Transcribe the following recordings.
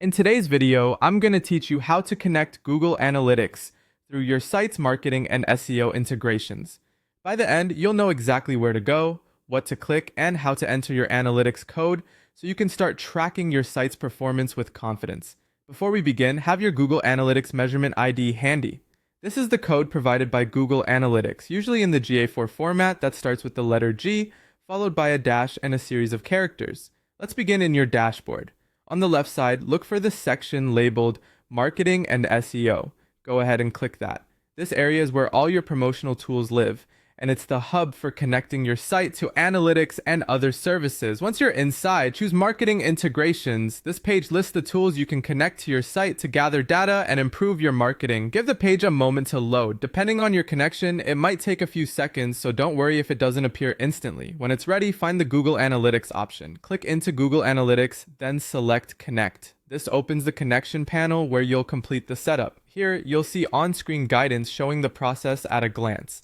In today's video, I'm going to teach you how to connect Google Analytics through your site's marketing and SEO integrations. By the end, you'll know exactly where to go, what to click, and how to enter your analytics code so you can start tracking your site's performance with confidence. Before we begin, have your Google Analytics measurement ID handy. This is the code provided by Google Analytics, usually in the GA4 format that starts with the letter G, followed by a dash and a series of characters. Let's begin in your dashboard. On the left side, look for the section labeled Marketing and SEO. Go ahead and click that. This area is where all your promotional tools live, and it's the hub for connecting your site to analytics and other services. Once you're inside, choose Marketing Integrations. This page lists the tools you can connect to your site to gather data and improve your marketing. Give the page a moment to load. Depending on your connection, it might take a few seconds, so don't worry if it doesn't appear instantly. When it's ready, find the Google Analytics option. Click into Google Analytics, then select Connect. This opens the connection panel where you'll complete the setup. Here, you'll see on-screen guidance showing the process at a glance.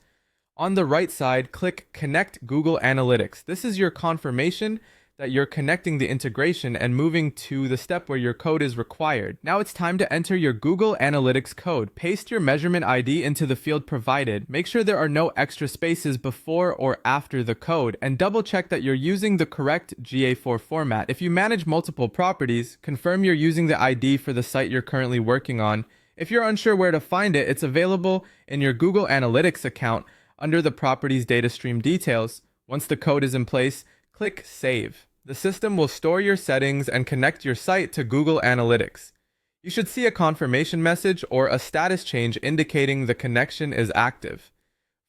On the right side, click Connect Google Analytics. This is your confirmation that you're connecting the integration and moving to the step where your code is required. Now it's time to enter your Google Analytics code. Paste your measurement ID into the field provided. Make sure there are no extra spaces before or after the code, and double check that you're using the correct GA4 format. If you manage multiple properties, confirm you're using the ID for the site you're currently working on. If you're unsure where to find it, it's available in your Google Analytics account under the properties data stream details. Once the code is in place, click Save. The system will store your settings and connect your site to Google Analytics. You should see a confirmation message or a status change indicating the connection is active.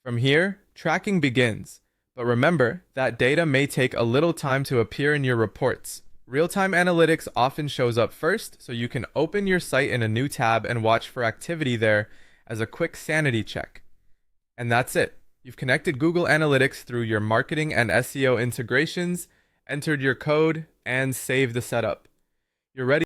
From here, tracking begins. But remember that data may take a little time to appear in your reports. Real-time analytics often shows up first, so you can open your site in a new tab and watch for activity there as a quick sanity check. And that's it. You've connected Google Analytics through your marketing and SEO integrations, entered your code, and saved the setup. You're ready